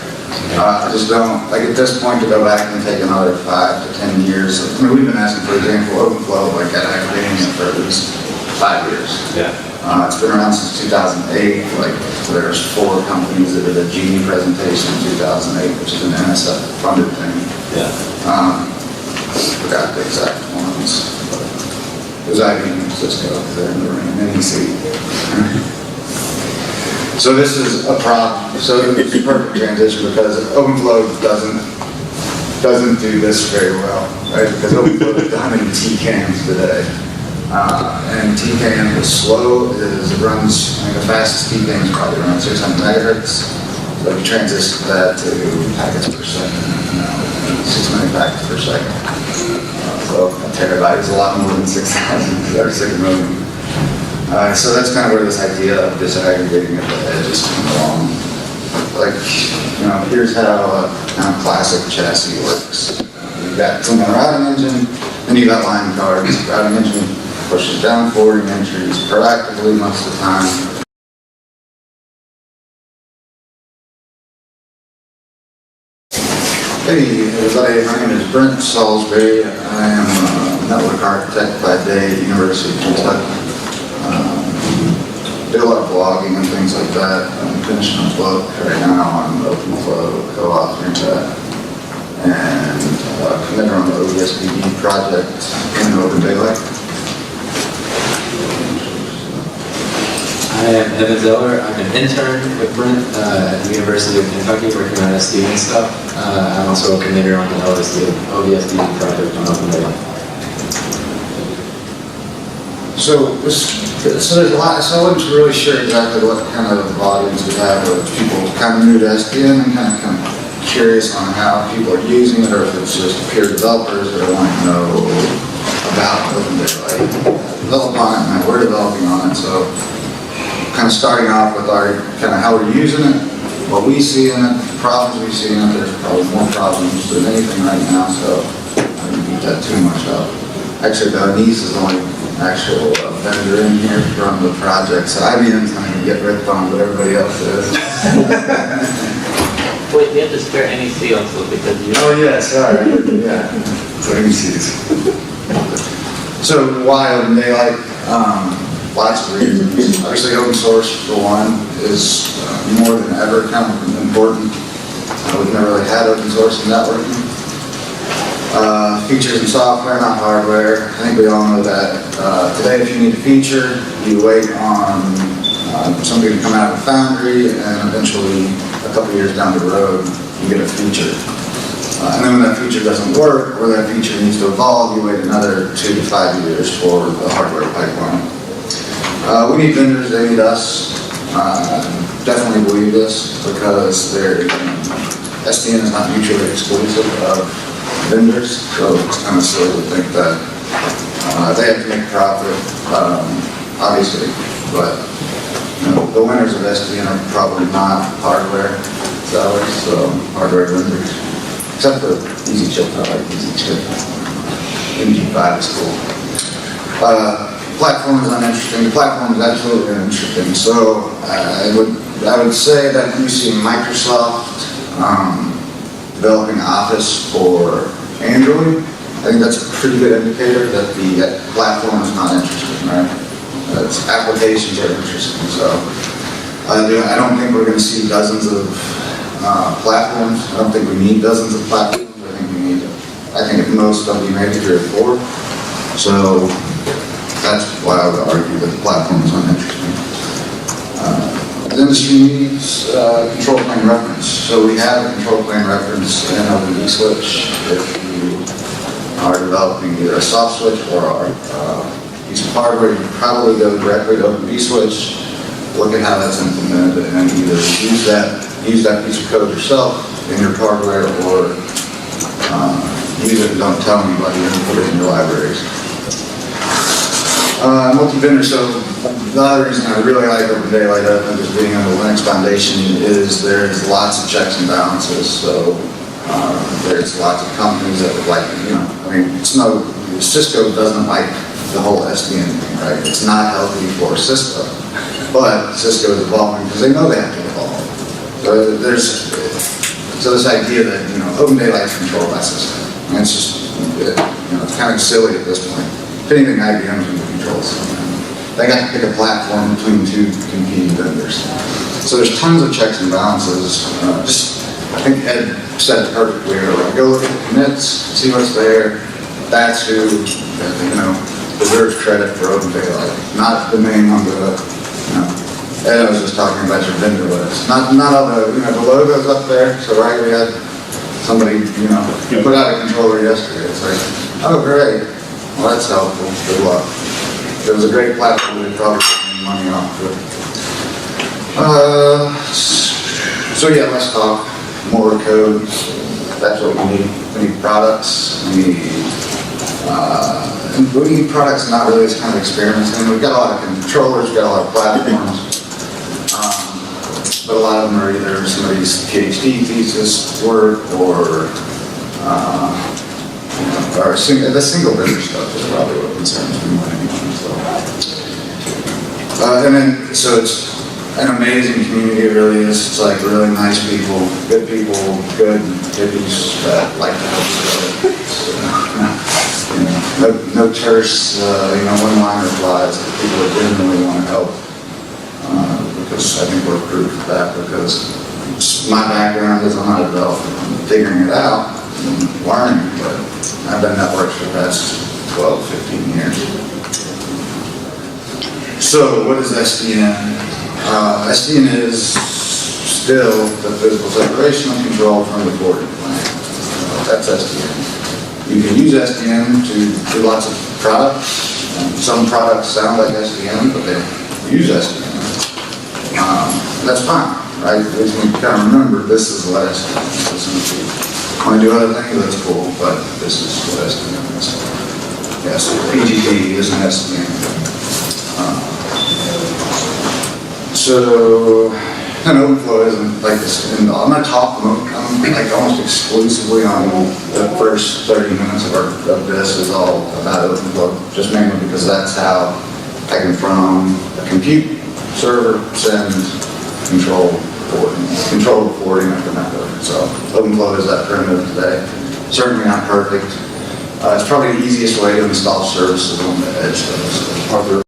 A: I just don't, at this point, to go back and take another 5 to 10 years. We've been asking, for example, OpenFlow, at academia for at least 5 years.
D: Yeah.
A: It's been around since 2008. There's 4 companies that did a Genie presentation in 2008, which is an NSF-funded thing.
D: Yeah.
A: Forgot the exact ones. It was IBM and Cisco, because they're in the room, NEC. So this is a problem. So it's a perfect transition, because OpenFlow doesn't do this very well, right? Because OpenFlow is done in TCAMs today. And TCAM is slow. It runs, the fastest TCAM is probably around 600 megahertz. So if you transition that to packets per second, 6 million packets per second. So a terabyte is a lot more than 6,000 or 6 million. So that's kind of where this idea of disaggregating at the edges come along. Here's how a kind of classic chassis works. You've got some routing engine, then you've got line cards. Routing engine pushes down forwarding entries proactively most of the time. Hey everybody, my name is Brent Salisbury. I am a network architect by day at the University of Kentucky. Do a lot of blogging and things like that. I'm finishing a book right now on OpenFlow, co-authoring that, and committer on the OVSDB project in OpenDaylight.
B: I am Evan Zeller. I'm an intern with Brent at the University of Kentucky working on SDN stuff. I'm also a committer on the OVSDB project on OpenDaylight.
A: So there's a lot, so I wasn't really sure exactly what kind of audience we have, or people kind of new to SDN and kind of curious on how people are using it, or if it's just peer developers that want to know about OpenDaylight. Develop on it, and we're developing on it, so kind of starting off with our kind of how we're using it, what we see in it, the problems we see in it. There's probably more problems than anything right now, so I didn't beat that too much up. Actually, the niece is the only actual vendor in here from the project, so IBM's not going to get ripped on, but everybody else is.
C: Wait, you have to spare NEC also, because you...
A: Oh yeah, sorry. Yeah, so NECs. So why OpenDaylight? lots of reasons. Obviously, open source, for one, is more than ever kind of important. We've never really had open source in networking. Features and software, not hardware. I think we all know that. Today, if you need a feature, you wait on somebody to come out of a foundry, and eventually, a couple years down the road, you get a feature. And then when that feature doesn't work, or that feature needs to evolve, you wait another 2 to 5 years for the hardware pipeline. We need vendors, they need us. Definitely believe this, because SDN is not mutually exclusive of vendors, so it's kind of silly to think that they have to make a profit, obviously, but the winners of SDN are probably not hardware sellers, so hardware vendors. Except for Easy Chip, I like Easy Chip. MG5 is cool. Platform is uninteresting. The platform is absolutely uninteresting. So I would say that when you see Microsoft developing Office for Android, I think that's a pretty good indicator that the platform is not interesting, right? Its applications are interesting. So I don't think we're going to see dozens of platforms. I don't think we need dozens of platforms. I think at most there'll be maybe 3 or 4. So that's why I would argue that the platform is uninteresting. The industry needs control plane reference. So we have a control plane reference in OpenDSwitch. If you are developing either a soft switch or a piece of hardware, you can probably go directly to OpenDSwitch, look at how that's implemented, and either use that piece of code yourself in your hardware, or use it and don't tell anybody and put it in your libraries. Multi-vendor, so the other reason I really like OpenDaylight other than just being on the Linux Foundation is there's lots of checks and balances. So there's lots of companies that would like, Cisco doesn't like the whole SDN thing, right? It's not healthy for Cisco, but Cisco is evolving because they know they have to evolve. So this idea that, OpenDaylight is controlled by Cisco. And it's just, it's kind of silly at this point. If anything, IBM's in control. They got to pick a platform between 2 competing vendors. So there's tons of checks and balances. I think Ed said it perfectly earlier. Go look at the commits, see what's there. That's who, deserves credit for OpenDaylight. Not the name on the, Ed, I was just talking about your vendor list. Not all the, the logos up there. So we had somebody, put out a controller yesterday. It's like, oh great, well that's helpful, good luck. It was a great platform, they probably made money off of it. So yeah, let's talk more code. That's what we need. We need products, we need products, not really this kind of experiments. We've got a lot of controllers, we've got a lot of platforms. But a lot of them are either somebody's PhD thesis work or the single vendor stuff is probably what concerns me more than anything. So it's an amazing community, it really is. It's like really nice people, good hippies that like to help each other. No terse, one-line replies. People that genuinely want to help. Because I think we're proof of that, because my background is I'm not a developer. I'm figuring it out and learning, but I've done networks for the past 12, 15 years. So what is SDN? SDN is still the physical separation of control from the forwarding plane. That's SDN. You can use SDN to do lots of products. Some products sound like SDN, but they don't use SDN. That's fine, right? We kind of remember this is what SDN is. Want to do other things, that's cool, but this is what SDN is. Yes, PGP is an SDN. And OpenFlow isn't like this. I'm going to talk almost exclusively on the first 30 minutes of this is all about OpenFlow, just mainly because that's how I can from a compute server send control the forwarding of the network. So OpenFlow is that primitive today. Certainly not perfect. It's probably the easiest way to install services on the edge, though. So